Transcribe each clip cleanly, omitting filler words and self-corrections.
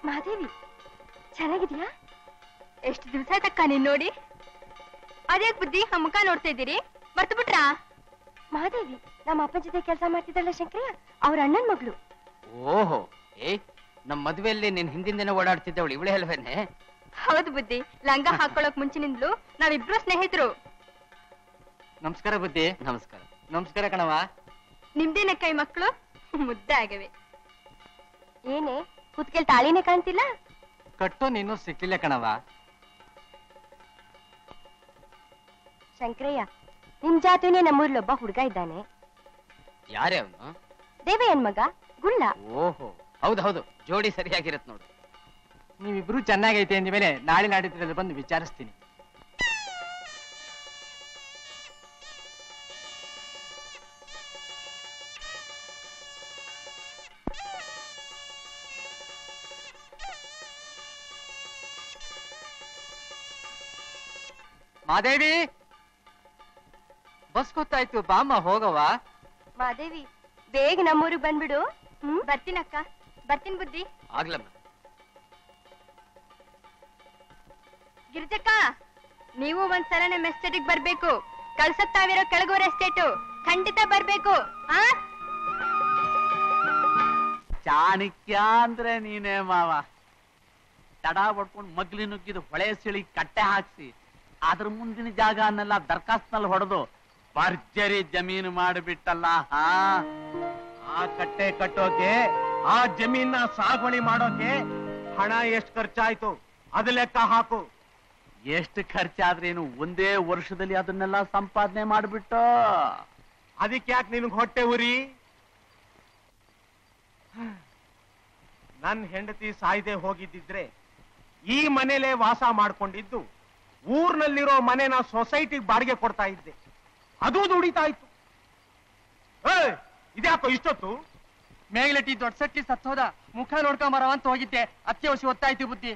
ಮಹಾದೇವಿ ಚೆನ್ನಾಗಿದ್ಯಾ? ಎಷ್ಟು ದಿವಸ ಆಯ್ತಕ್ಕ ನೀನ್ ನೋಡಿ. ಅದ್ಯಾಕ್ ಬುದ್ಧಿ ಆ ಮುಖ ನೋಡ್ತಾ ಇದ್ದೀರಿ? ಮರ್ತು ಬಿಟ್ರಾ? ಮಹಾದೇವಿ ನಮ್ಮ ಅಪ್ಪನ ಜೊತೆ ಕೆಲಸ ಮಾಡ್ತಿದ್ದಲ್ಲ ಶಂಕರಯ್ಯ, ಅವ್ರ ಅಣ್ಣನ್ ಮಗಳು. ಓಹೋ, ನಮ್ ಮದ್ವೆಯಲ್ಲಿ ನಿನ್ ಹಿಂದಿಂದೇನೆ ಓಡಾಡ್ತಿದ್ದವಳು ಇವಳೇ ಅಲ್ವೇನೆ? ಹೌದು ಬುದ್ಧಿ, ಲಂಗ ಹಾಕೊಳಕ್ ಮುಂಚಿನಿಂದಲೂ ನಾವಿಬ್ರು ಸ್ನೇಹಿತರು. ನಮಸ್ಕಾರ ಬುದ್ಧಿ. ನಮಸ್ಕಾರ. ನಮಸ್ಕಾರ ಕಣವ. ನಿಮ್ದೇನ ಕೈ ಮಕ್ಕಳು ಮುದ್ದಾಗವೆ. ಏನೇ ಕುತ್ಕೆಲ್ ತಾಳಿನೇ ಕಾಣ್ತಿಲ್ಲ? ಕಟ್ಟು ನೀನು ಸಿಕ್ಕಿಲ್ಲ ಕಣವ. ಶಂಕರಯ್ಯ, ನಿಮ್ ಜಾತಿನೇ ನಮ್ಮೂರ್ಲೊಬ್ಬ ಹುಡುಗ ಇದ್ದಾನೆ. ಯಾರೇ ಅವನು? ದೇವಯ್ಯನ್ ಮಗ ಗುಳ್ಳ. ಓಹೋ, ಹೌದು, ಜೋಡಿ ಸರಿಯಾಗಿರತ್ ನೋಡು. ನೀವಿಬ್ರು ಚೆನ್ನಾಗೈತೆ ಅಂದ್ಮೇಲೆ ನಾಳೆ ನಾಡಿದ್ರಲ್ಲಿ ಬಂದು ವಿಚಾರಿಸ್ತೀನಿ. ಮಾದೇವಿ, ಬಸ್ ಗೊತ್ತಾಯ್ತು, ಬಾಮ್ಮ ಹೋಗವ. ಮಾದೇವಿ, ಬೇಗ ನಮ್ಮೂರಿಗೆ ಬಂದ್ಬಿಡು. ಬರ್ತೀನಕ್ಕ, ಬರ್ತೀನಿ ಬುದ್ಧಿ. ಆಗ್ಲಮ್ಮ. ಗಿರಿಜಕ್ಕ, ನೀವು ಒಂದ್ಸಲ ಮೆಸ್ಟೇಟಿಗೆ ಬರ್ಬೇಕು. ಕಳ್ಸಕ್ತಾವಿರೋ ಕೆಳಗೂರ ಎಸ್ಟೇಟು ಖಂಡಿತ ಬರ್ಬೇಕು. ಚಾಣಕ್ಯ ಅಂದ್ರೆ ನೀನೇ ಮಾವ. ತಡ ಹೊಡ್ಕೊಂಡು ಮಗ್ಲಿ ನುಗ್ಗಿದು ಹೊಳೆ ಸಿಳಿ ಕಟ್ಟೆ ಹಾಕ್ಸಿ ಅದ್ರ ಮುಂದಿನ ಜಾಗ ಅನ್ನೆಲ್ಲ ದರ್ಖಾಸ್ತ್ನಲ್ಲಿ ಹೊಡೆದು ಭರ್ಜರಿ ಜಮೀನು ಮಾಡಿಬಿಟ್ಟಲ್ಲ. ಆ ಕಟ್ಟೆ ಕಟ್ಟೋಕೆ, ಆ ಜಮೀನ ಸಾಗುವಳಿ ಮಾಡೋಕೆ ಹಣ ಎಷ್ಟು ಖರ್ಚಾಯ್ತು ಅದು ಲೆಕ್ಕ ಹಾಕು. ಎಷ್ಟು ಖರ್ಚಾದ್ರೇನು ಒಂದೇ ವರ್ಷದಲ್ಲಿ ಅದನ್ನೆಲ್ಲ ಸಂಪಾದನೆ ಮಾಡಿಬಿಟ್ಟು. ಅದಕ್ಕೆ ಯಾಕೆ ನಿನಗೆ ಹೊಟ್ಟೆ ಉರಿ? ನನ್ ಹೆಂಡತಿ ಸಾಯ್ದೆ ಹೋಗಿದ್ದಿದ್ರೆ ಈ ಮನೇಲೆ ವಾಸ ಮಾಡ್ಕೊಂಡಿದ್ದು ಊರ್ನಲ್ಲಿರೋ ಮನೆನ ಸೊಸೈಟಿಗೆ ಬಾಡಿಗೆ ಕೊಡ್ತಾ ಇದ್ದೆ, ಅದು ದುಡಿತಾ ಇತ್ತು. ಇದ್ಯಾಕೋ ಇಷ್ಟೊತ್ತು? ಮೇಗ್ಲಟ್ಟಿ ದೊಡ್ಡ ಸಟ್ಟಿ ಸತ್ತೋದ, ಮುಖ ನೋಡ್ಕೊಂಬರವ ಅಂತ ಹೋಗಿದ್ದೆ. ಅತ್ಯವಶ್ಯ ಒತ್ತಾಯ್ತು ಬುದ್ಧಿ.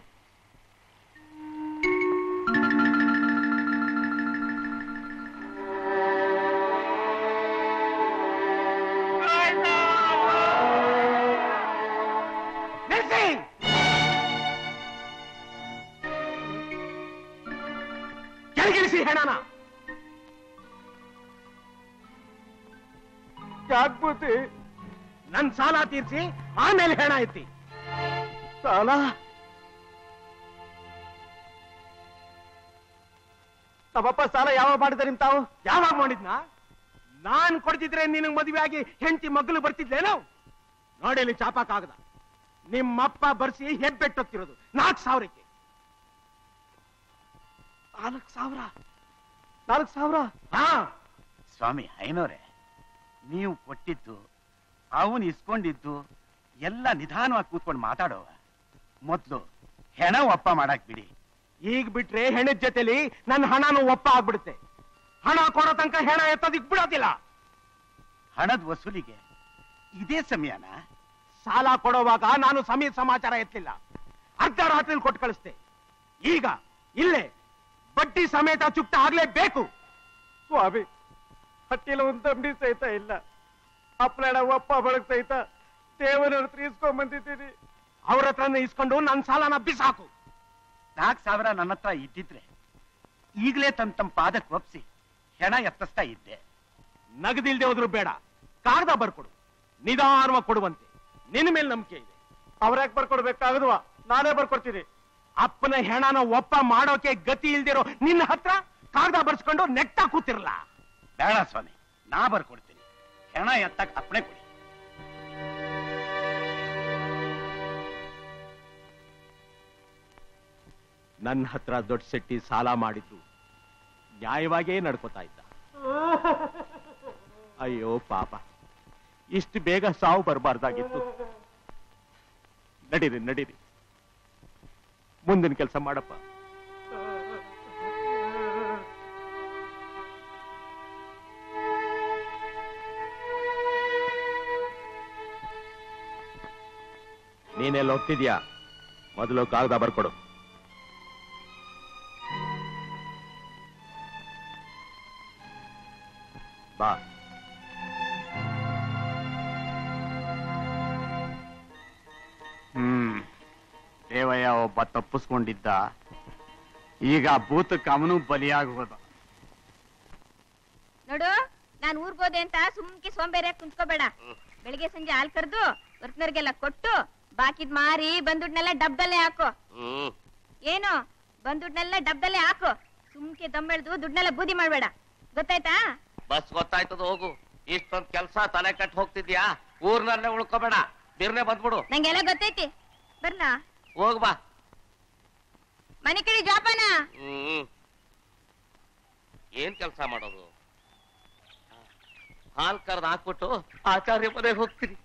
ಕೆಳಗಿಳಿಸಿ ಹೆಣನ. ಯಾಕ್ಬುದ್ಧಿ? ನನ್ ಸಾಲ ತೀರ್ಸಿ ಆಮೇಲೆ ಹೆಣ ಎತ್ತಿ. ಸಾಲ? ತಮ್ಮಪ್ಪ ಸಾಲ ಯಾವಾಗ ಮಾಡಿದಾರೆ ತಾವು? ಯಾವಾಗ ಮಾಡಿದ್ನ? ನಾನ್ ಕೊಡ್ತಿದ್ರೆ ನಿನಗ್ ಮದುವೆ ಆಗಿ ಹೆಂಡತಿ ಮಗ್ಳು ಬರ್ತಿದ್ಲೇನೋ? ನೋಡಲಿ ಚಾಪಕ್ಕಾಗದ. ನಿಮ್ಮಪ್ಪ ಬರ್ಸಿ ಹೆಬ್ಬೆಟ್ಟೊತ್ತಿರೋದು 4,000ಕ್ಕೆ. 4,000? ಹಾ ಸ್ವಾಮಿ ಐನೋರೆ, ನೀವು ಕೊಟ್ಟಿದ್ದು ಅವನು ಇಸ್ಕೊಂಡಿದ್ದು ಎಲ್ಲ ನಿಧಾನವಾಗಿ ಕೂತ್ಕೊಂಡು ಮಾತಾಡೋವ. ಮೊದ್ಲು ಹೆಣ ಒಪ್ಪ ಮಾಡಕ್ ಬಿಡಿ. ಈಗ ಬಿಟ್ರೆ ಹೆಣದ ಜೊತೆಲಿ ನನ್ನ ಹಣನು ಒಪ್ಪ ಆಗ್ಬಿಡುತ್ತೆ. ಹಣ ಕೊಡೋ ತನಕ ಹೆಣ ಎತ್ತೋದಿಕ್ ಬಿಡೋದಿಲ್ಲ. ಹಣದ ವಸೂಲಿಗೆ ಇದೇ ಸಮಯನ? ಸಾಲ ಕೊಡೋವಾಗ ನಾನು ಸಮಯ ಸಮಾಚಾರ ಎತ್ತಲಿಲ್ಲ, ಅರ್ಧ ರಾತ್ರಿ ಕೊಟ್ಟು ಕಳಿಸ್ತೆ. ಈಗ ಇಲ್ಲೇ ಬಡ್ಡಿ ಸಮೇತ ಚುಕ್ತ ಆಗ್ಲೇಬೇಕು. ಸ್ವಾಮಿ, ಹಟ್ಟಿಲ ಒಂದು ತಂಬಡಿ ಸಹಿತ ಇಲ್ಲ. ಅಪ್ಪಳ ಒಪ್ಪ ಬಳಗ್ ಸಹಿತ ದೇವರ ಹತ್ರ ಇಸ್ಕೊಂಡ್ ಬಂದಿದ್ದೀನಿ. ಅವ್ರ ಹತ್ರನೇ ಇಸ್ಕೊಂಡು ನನ್ನ ಸಾಲನ ಬಿಸಾಕು. 4,000 ನನ್ನ ಹತ್ರ ಇದ್ದಿದ್ರೆ ಈಗಲೇ ತಮ್ಮ ಪಾದಕ್ಕೆ ಒಪ್ಸಿ ಹೆಣ ಎತ್ತಿಸ್ತಾ ಇದ್ದೆ. ನಗದಿಲ್ದೆ ಹೋದ್ರು ಬೇಡ, ಕಾಗದ ಬರ್ಕೊಡು, ನಿಧಾನವಾಗಿ ಕೊಡುವಂತೆ. ನಿನ್ನ ಮೇಲೆ ನಂಬಿಕೆ ಇದೆ. ಅವ್ರ್ಯಾಕೆ ಬರ್ಕೊಡ್ಬೇಕಾಗದ್ವಾ? ನಾನೇ ಬರ್ಕೊಡ್ತೀನಿ. ಅಪ್ಪನ ಹೆಣನ ಒಪ್ಪ ಮಾಡೋಕೆ ಗತಿ ಇಲ್ದಿರೋ ನಿನ್ನ ಹತ್ರ ಕಾಗದ ಬರ್ಸ್ಕೊಂಡು ನೆಟ್ಟ ಕೂತಿರಲ್ಲ. ಬೇಡ ಸ್ವಾಮಿ, ನಾ ಬರ್ಕೊಡ್ತೀನಿ. ಹೆಣ ಎತ್ತಕ್ ಅಪ್ಪಣೆ ಕೊಡಿ. ನನ್ನ ಹತ್ರ ದೊಡ್ಡ ಶೆಟ್ಟಿ ಸಾಲ ಮಾಡಿದ್ರು ನ್ಯಾಯವಾಗೇ ನಡ್ಕೋತಾ ಇದ್ದ. ಅಯ್ಯೋ ಪಾಪ, ಇಷ್ಟು ಬೇಗ ಸಾವು ಬರಬಾರ್ದಾಗಿತ್ತು. ನಡೀರಿ ನಡೀರಿ, ಮುಂದಿನ ಕೆಲಸ ಮಾಡಪ್ಪ. ನೀನೆಲ್ಲ ಹೋಗ್ತಿದ್ಯಾ? ಮೊದಲು ಕಾಗದ ಬರ್ಕೊಡು. ಬಾ. ದೇವಯ್ಯ ಒಬ್ಬ ತಪ್ಪಿಸ್ಕೊಂಡಿದ್ದ, ಈಗ ಭೂತಕ್ಕೆ ಅವನು ಬಲಿಯಾಗಿ ಹೋದ. ನೋಡು, ನಾನ್ ಊರ್ಗೋದೆ ಅಂತ ಸುಮ್ಕಿ ಸೋಂಬೇರಿ ಕುಂತ್ಕೋಬೇಡ. ಬೆಳಿಗ್ಗೆ ಸಂಜೆ ಹಾಲ್ ಕರೆದು ವರ್ಕ್ನರ್ಗೆಲ್ಲ ಕೊಟ್ಟು ಬಾಕಿದ್ ಮಾರಿ ಬಂದುಡ್ನೆಲ್ಲ ಡಬ್ದಲ್ಲೇ ಹಾಕು. ಏನು ಬಂದುಡ್ನೆಲ್ಲ ಡಬ್ದಲ್ಲೇ ಹಾಕು. ಸುಮ್ಕೆ ದಮ್ಮೆಳ್ದು ದುಡ್ನೆಲ್ಲ ಬೂದಿ ಮಾಡ್ಬೇಡ, ಗೊತ್ತಾಯ್ತಾ? ಬಸ್ ಗೊತ್ತಾಯ್ತದ, ಹೋಗು. ಇಷ್ಟೊಂದ್ ಕೆಲ್ಸ ತಲೆ ಕಟ್ ಹೋಗ್ತಿದ್ಯಾ? ಊರ್ನಲ್ಲೇ ಉಳ್ಕೋಬೇಡ, ಬಿರ್ನೆ ಬಂದ್ಬಿಡು. ನಂಗೆಲ್ಲ ಗೊತ್ತೈತಿ, ಬರ್ನಾ? ಹೋಗ್ ಬಾ. ಮನೆ ಕಡೆ ಜಾಪಾನ. ಏನ್ ಕೆಲ್ಸ ಮಾಡೋದು? ಹಾಲ್ ಕರ್ದ್ ಹಾಕ್ಬಿಟ್ಟು ಆಚಾರ್ಯ ಮನೆಗೆ ಹೋಗ್ತೀನಿ.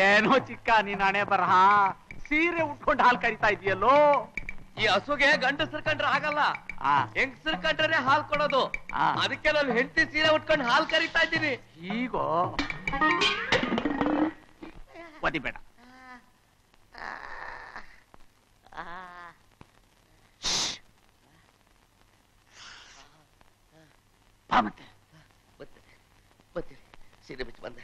ಏನೋ ಚಿಕ್ಕ ನೀನ್ ಹಣೆ ಬರಹ, ಸೀರೆ ಉಟ್ಕೊಂಡು ಹಾಲ್ ಕರಿತಾ ಇದೆಯಲ್ಲೋ. ಈ ಹಸುಗೆ ಗಂಡಸರು ಕಂಡ್ರೆ ಆಗಲ್ಲ, ಹೆಂಗಸರು ಕಂಡ್ರೆ ಹಾಲ್ ಕೊಡೋದು. ಅದಕ್ಕೆ ನಾನು ಹೆಂಡತಿ ಸೀರೆ ಉಟ್ಕೊಂಡು ಹಾಲ್ ಕರಿತಾ ಇದ್ದೀನಿ. ಹೀಗೋ ಒದಿಬೇಡ. ಮತ್ತೆ ಬರ್ತೀನಿ, ಸೀರೆ ಬಿಚ್ಚಿ ಬಂದೆ.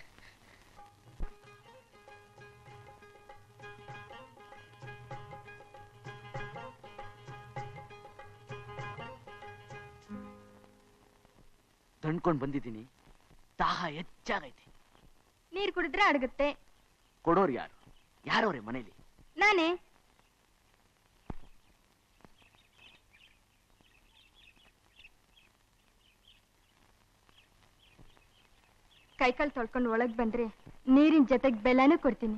ತಂಡ್ಕೊಂಡ್ ಬಂದಿದ್ದೀನಿ, ದಾಹ ಹೆಚ್ಚಾಗೈತಿ. ನೀರ್ ಕುಡಿದ್ರೆ ಅಡಗುತ್ತೆ. ಕೊಡೋರು ಯಾರು? ಯಾರವ್ರೆ ಮನೇಲಿ? ನಾನೇ. ಕೈಕಾಲ್ ತೊಳ್ಕೊಂಡು ಒಳಗ್ ಬಂದ್ರೆ ನೀರಿನ ಜೊತೆಗೆ ಬೆಲ್ಲನೂ ಕೊಡ್ತೀನಿ.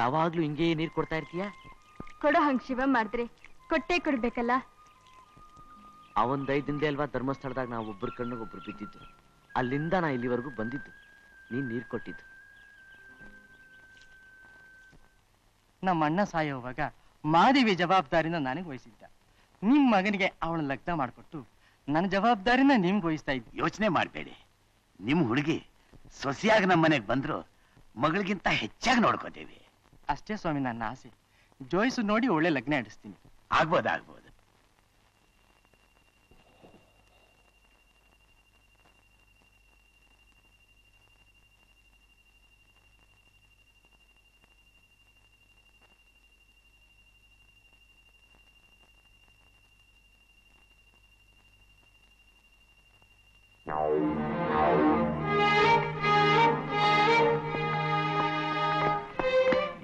ಯಾವಾಗ್ಲೂ ಹಿಂಗೆ ನೀರ್ ಕೊಡ್ತಾ ಇರ್ತೀಯ? ಕೊಡೋ ಹಂಗ್ ಶಿವ ಮಾಡಿದ್ರೆ ಕೊಟ್ಟೆ ಕೊಡ್ಬೇಕಲ್ಲ. ಅವನ್ ದೈದಿಂದೆ ಅಲ್ವಾ ಧರ್ಮಸ್ಥಳದಾಗ ನಾವು ಒಬ್ಬರ ಕಣ್ಣಿಗೆ ಒಬ್ರು ಬಿದ್ದಿದ್ದು. ಅಲ್ಲಿಂದ ನಾ ಇಲ್ಲಿವರೆಗೂ ಬಂದಿದ್ದು ನೀನ್ ನೀರ್ ಕೊಟ್ಟಿದ್ದು. ನಮ್ಮ ಅಣ್ಣ ಸಾಯೋವಾಗ ಮಾದೇವಿ ಜವಾಬ್ದಾರಿನ ನನಗೆ ವಹಿಸಿದ್ದ. ನಿಮ್ ಮಗನಿಗೆ ಅವಳ ಲಗ್ನ ಮಾಡಿಕೊಟ್ಟು ನನ್ನ ಜವಾಬ್ದಾರಿನ ನಿಮ್ಗೆ ವಹಿಸ್ತಾ ಇದ್ದೆ. ಯೋಚನೆ ಮಾಡಬೇಡಿ, ನಿಮ್ ಹುಡುಗಿ ಸೊಸೆಯಾಗಿ ನಮ್ಮ ಮನೆಗೆ ಬಂದ್ರು ಮಗಳಿಗಿಂತ ಹೆಚ್ಚಾಗಿ ನೋಡ್ಕೋತೀವಿ. ಅಷ್ಟೇ ಸ್ವಾಮಿ ನನ್ನ ಆಸೆ. ಜೋಯಿಸು ನೋಡಿ ಒಳ್ಳೆ ಲಗ್ನ ಇಡಿಸ್ತೀನಿ. ಆಗ್ಬೋದು.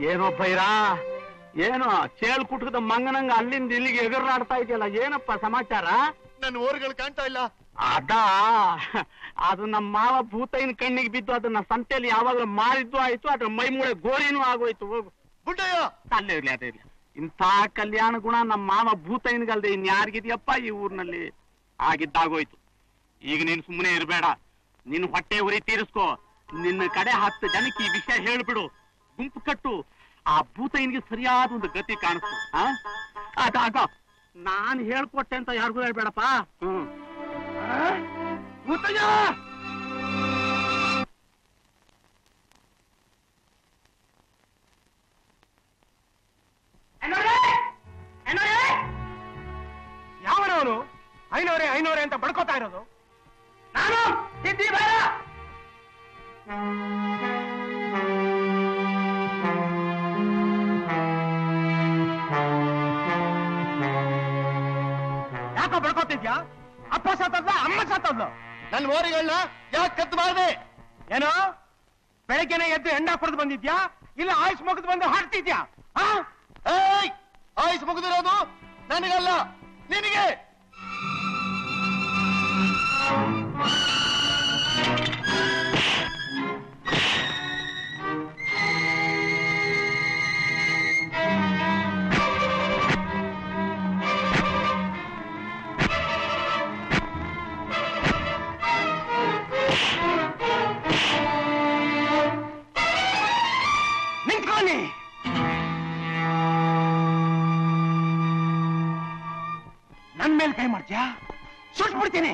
ಏನೋ ಭೈರಾ, ಏನೋ ಚೇಳ್ ಕುಟುಕದ ಮಂಗನಂಗ ಅಲ್ಲಿಂದ ಇಲ್ಲಿಗೆ ಎಗರಾಡ್ತಾ ಇದೆಯಲ್ಲ, ಏನಪ್ಪ ಸಮಾಚಾರ? ನನ್ನ ಓರ್ಗಳು ಕಾಣ್ತಾ ಇಲ್ಲ. ಅದು ನಮ್ಮ ಮಾವ ಭೂತೈನ ಕಣ್ಣಿಗೆ ಬಿದ್ದು ಅದನ್ನ ಸಂತೆಯಲ್ಲಿ ಯಾವಾಗಲೂ ಮಾರಿದ್ದು ಆಯ್ತು, ಅದ್ರ ಮೈ ಮೂಳೆ ಗೋರಿನೂ ಆಗೋಯ್ತು. ಹೋಗು ಬುಡ್ಡಯ್ಯ, ಅಲ್ಲೇ ಇರ್ಲಿ. ಇಂಥ ಕಲ್ಯಾಣ ಗುಣ ನಮ್ಮ ಮಾವ ಭೂತೈನ್ಗಲ್ದೆ ಇನ್ಯಾರಿಗಿದ್ಯಪ್ಪ ಈ ಊರಿನಲ್ಲಿ? ಆಗಿದ್ದಾಗೋಯ್ತು. ಈಗ ನೀನ್ ಸುಮ್ಮನೆ ಇರಬೇಡ, ನಿನ್ ಹೊಟ್ಟೆ ಉರಿ ತೀರಿಸ್ಕೋ. ನಿನ್ನ ಕಡೆ 10 ಜನಕ್ಕೆ ಈ ವಿಷಯ ಹೇಳ್ಬಿಡು, ಗುಂಪು ಕಟ್ಟು. ಆ ಭೂತೈನ್ಗೆ ಸರಿಯಾದ ಒಂದು ಗತಿ ಕಾಣಿಸ್ತು. ಅದಾಗ ನಾನ್ ಹೇಳ್ಕೊಟ್ಟೆ ಅಂತ ಯಾರಿಗೂ ಹೇಳ್ಬೇಡಪ್ಪ. ಭೂತಯ್ಯ, ಯಾವನವನು ಐನೋರೆ ಅಂತ ಬಡ್ಕೋತಾ ಇರೋದು? ನಾನು ಸಿದ್ದಿ ಬೇಡ. ಯಾಕೋ ಬಡ್ಕೋತಿದ್ಯಾ? ಅಪ್ಪ ಸತ್ತದ್ಲ, ಅಮ್ಮ ಸತ್ತದ್ಲು? ನನ್ನ ಓರಿಗಳನ್ನ ಯಾಕೆ ಕತ್ತು ಮಾಡಿದೆ? ಏನೋ ಬೆಳಗ್ಗೆನೆ ಎದ್ದು ಎಂಡ ಕುಡಿದು ಬಂದಿದ್ಯಾ, ಇಲ್ಲ ಆಯುಷ್ ಮುಗಿದು ಬಂದು ಹಾಡ್ತಿದ್ಯಾ? ಆಯುಷ್ ಮುಗಿದಿರೋದು ನನಗಲ್ಲ, ನಿನಗೆ. ನನ್ ಮೇಲೆ ಕೈ ಮಾಡ್ತೀಯಾ? ಸುಟ್ಬಿಡ್ತೀನಿ.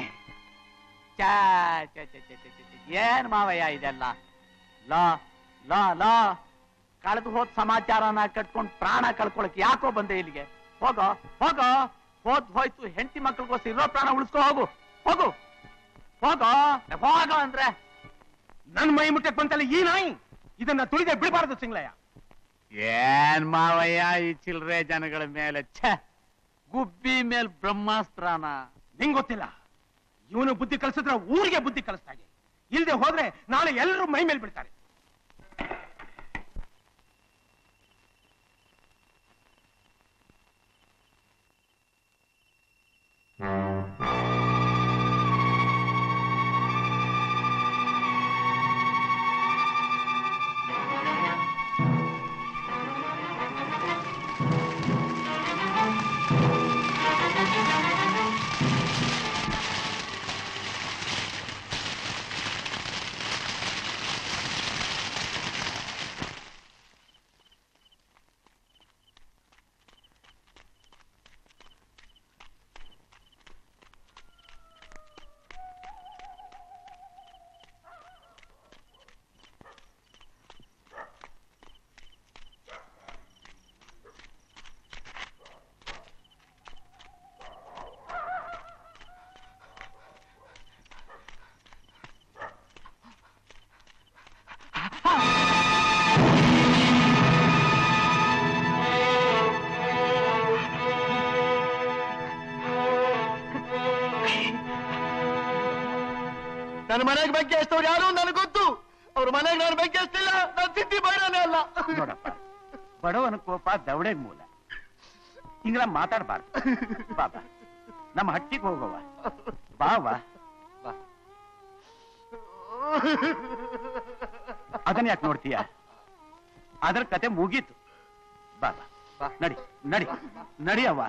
ಏನ್ ಮಾವಯ್ಯ ಇದೆಲ್ಲ? ಲಾ ಲಾ ಲಾ ಕಳೆದು ಹೋದ್ ಸಮಾಚಾರನ ಕಟ್ಕೊಂಡು ಪ್ರಾಣ ಕಳ್ಕೊಳಕ್ ಯಾಕೋ ಬಂದೆ ಇಲ್ಲಿಗೆ? ಹೋಗೋ ಹೋಗೋ, ಹೋಯ್ತು. ಹೆಂಡತಿ ಮಕ್ಳಿಗೋಸ್ಕರ ಇರೋ ಪ್ರಾಣ ಉಳಿಸ್ಕೊ. ಹೋಗು ಹೋಗು ಹೋಗೋ ಹೋಗೋ ಅಂದ್ರೆ. ನನ್ ಮೈ ಮುಟ್ಟಕ್ ಬಂತಲ್ಲ ಈ ನಾಯಿ, ಇದನ್ನ ತುಳಿದೆ ಬಿಡಬಾರದು ಸಿಂಗ್ಲಯ್ಯ. ಏನ್ ಮಾವಯ್ಯ ಈ ಚಿಲ್ರೆ ಜನಗಳ ಮೇಲೆ? ಛೆ, ಗುಬ್ಬಿ ಮೇಲ್ ಬ್ರಹ್ಮಾಸ್ತ್ರನ. ನಿಂಗ್ ಗೊತ್ತಿಲ್ಲ, ಇವನು ಬುದ್ಧಿ ಕಲಿಸಿದ್ರೆ ಊರಿಗೆ ಬುದ್ಧಿ ಕಲಿಸ್ತಾಗೆ. ಇಲ್ದೆ ಹೋದ್ರೆ ನಾಳೆ ಎಲ್ಲರೂ ಮೈ ಮೇಲೆ ಬಿಡ್ತಾರೆ. ನನ್ನ ಮನೆಗೆ ಬೆಂಕಿ ಹಚ್ತವ್ರು ಯಾರು ನನಗೆ ಗೊತ್ತು. ಅವ್ರ ಮನೆಗೆ ನಾನು ಬೆಂಕಿ ಹಚ್ತಿಲ್ಲ, ನಾನು ಸಿದ್ಧಿ ಬೈರಾನೇ ಅಲ್ಲ. ನೋಡಪ್ಪ, ಬಡವನ ಕೋಪ ದವಡೆಗ್ ಮೂಲ. ಹಿಂಗೆಲ್ಲ ಮಾತಾಡಬಾರ್ದು. ಬಾಬಾ, ನಮ್ಮ ಹಟ್ಟಿಗೆ ಹೋಗವ. ಬಾವಾ, ಅದನ್ನ ಯಾಕೆ ನೋಡ್ತೀಯ? ಅದರ ಕತೆ ಮುಗೀತು. ಬಾಬಾ, ನಡಿ ನಡಿ ನಡಿಯವ್ವ.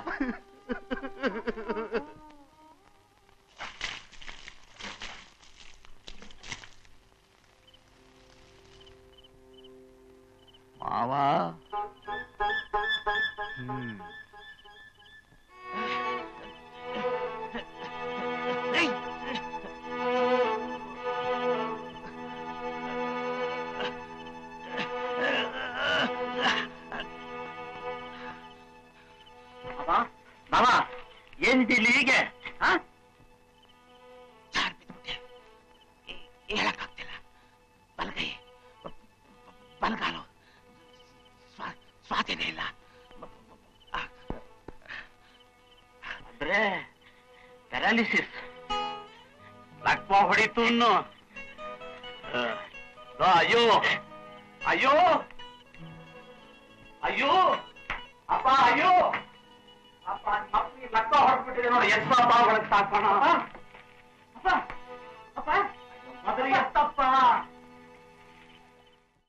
ಪ್ಯಾರಾಲಿಸಿಸ್ ಲಕ್ವ ಹೊಡಿತು ಅಯ್ಯೋ ಅಯ್ಯೋ ಅಯ್ಯೋ ಅಪ್ಪ ಅಯ್ಯೋ ಅಪ್ಪ ಮಕ್ಕಳಿಗೆ ಲಕ್ವ ಹೊಡ್ಬಿಟ್ಟಿದೆ ನೋಡಿ ಎಷ್ಟ ಬಾವುಗಳಿಗೆ ಸಾಕೋಣ ಅಪ್ಪ ಅಪ್ಪ ಮೊದಲಿಗೆ ಎತ್ತಪ್ಪ